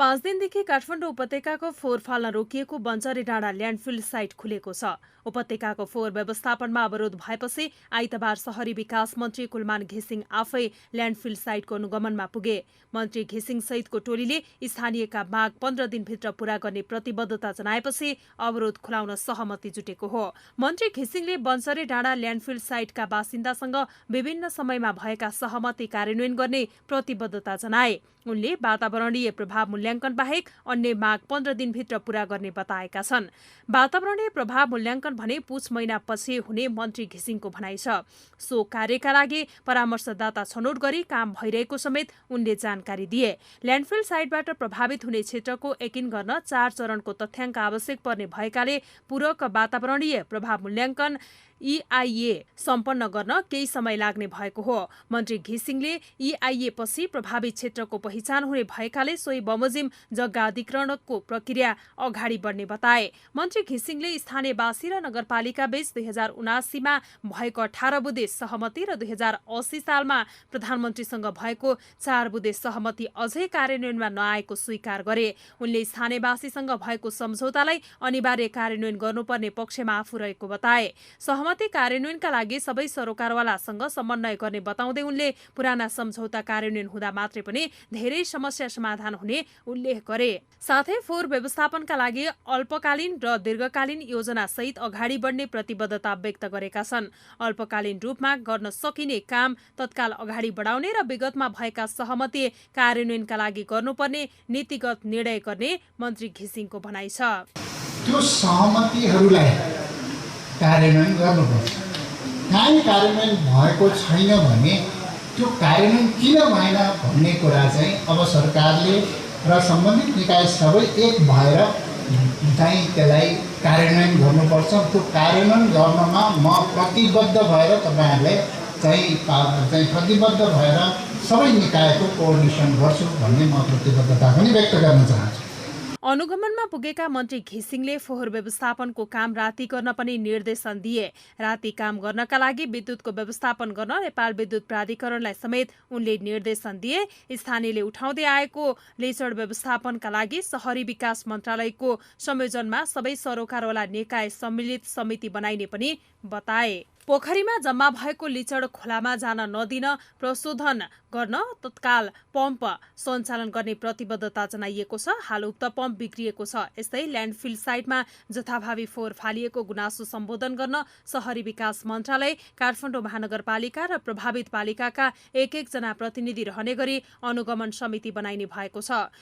5 दिनदेखि काठमाडौँ उपत्यकाको फोहोर फाल्न रोकिएको बन्चरे डाँडा ल्यान्डफिल साइट खुलेको छ। उपत्यकाको फोहोर व्यवस्थापनमा अवरोध भएपछि आइतबार शहरी विकास मन्त्री कुलमान घिसिङ आफै ल्यान्डफिल साइटको अनुगमनमा पुगे। मन्त्री घिसिङ सहितको टोलीले स्थानीयका माग 15 दिनभित्र पूरा गर्ने प्रतिबद्धता जनाएपछि अवरोध खुलाउन सहमति जुटेको हो। मन्त्री घिसिङले बन्चरे डाँडा ल्यान्डफिल साइटका बासिन्दासँग विभिन्न समयमा भएका सहमति कार्यान्वयन गर्ने प्रतिबद्धता जनाए। उनले वातावरणीय प्रभाव मूल्याङ्कन बाहेक अन्य माग 15 दिनभित्र पूरा गर्ने बताएका छन्। वातावरणीय प्रभाव मूल्याङ्कन भने पुष महिनापछि हुने मन्त्री घिसिङको भनाइ छ। सो कार्यका लागि परामर्शदाता छनौट गरी काम भइरहेको समेत उनले जानकारी दिए। ल्यान्डफिल साइटबाट प्रभावित हुने क्षेत्रको यकिन गर्न 4 चरणको तथ्याङ्क आवश्यक पर्ने भएकाले पूरक वातावरणीय प्रभाव मूल्याङ्कन EIA सम्पन्न गर्न केही समय लाग्ने भएको हो। मन्त्री घिसिङले EIA पछि प्रभावित क्षेत्रको पहिचान हुने भएकाले सोही बमोजिम जग्गा अधिग्रहणको प्रक्रिया अगाडि बढ्ने बताए। मन्त्री घिसिङले स्थानीयवासी र नगरपालिका बीच 2079 मा भएको 18 बुँदे सहमति र 2080 सालमा प्रधानमन्त्रीसँग भएको 4 बुँदे सहमति अझै कार्यान्वयनमा नआएको स्वीकार गरे। उनले स्थानीयवासीसँग भएको सम्झौतालाई अनिवार्य कार्यान्वयन गर्नुपर्ने पक्षमा आफू रहेको बताए। सहमति कार्यान्वयनका लागि सबै सरोकारवालासँग समन्वय गर्ने बताउँदै उनले पुराना सम्झौता कार्यान्वयन हुँदा मात्रै पनि धेरै समस्या समाधान हुने उल्लेख गरे। साथै फोहोर व्यवस्थापनका लागि अल्पकालीन र दीर्घकालीन योजना सहित अगाडि बढ्ने प्रतिबद्धता व्यक्त गरेका छन्। अल्पकालीन रूपमा गर्न सकिने काम तत्काल अगाडि बढाउने र विगतमा भएका सहमति कार्यान्वयनका लागि गर्नुपर्ने नीतिगत निर्णय गर्ने मन्त्री घिसिङको भनाइ छ। त्यो सहमतिहरूलाई कार्यान्वयन गर्नुपर्छ। काहीँ कार्यान्वयन भएको छैन भने त्यो कार्यान्वयन किन भएन भन्ने कुरा चाहिँ अब सरकारले र सम्बन्धित निकाय सबै एक भएर चाहिँ त्यसलाई कार्यान्वयन गर्नुपर्छ। त्यो कार्यान्वयन गर्नमा म प्रतिबद्ध भएर तपाईँहरूले चाहिँ प्रतिबद्ध भएर सबै निकायको कोअर्डिनेसन गर्छु भन्ने म प्रतिबद्धता पनि व्यक्त गर्न चाहन्छु। अनुगमनमा पुगेका मन्त्री घिसिङले फोहोर व्यवस्थापनको काम राति गर्न पनि निर्देशन दिए। राति काम गर्नका लागि विद्युतको व्यवस्थापन गर्न नेपाल विद्युत प्राधिकरणलाई समेत उनले निर्देशन दिए। स्थानीयले उठाउँदै आएको लेचड व्यवस्थापनका लागि शहरी विकास मन्त्रालयको संयोजनमा सबै सरोकारवाला निकाय सम्मिलित समिति बनाइने पनि बताए। पोखरीमा जम्मा भएको लिचड खोलामा जान नदिन प्रशोधन गर्न तत्काल पम्प सञ्चालन गर्ने प्रतिबद्धता जनाइएको छ। हाल उक्त पम्प बिग्रिएको छ। यस्तै ल्यान्डफिल साइटमा जथाभावी फोहोर फालिएको गुनासो सम्बोधन गर्न शहरी विकास मन्त्रालय, काठमाडौँ महानगरपालिका र प्रभावित पालिकाका एक जना प्रतिनिधि रहने गरी अनुगमन समिति बनाइने भएको छ।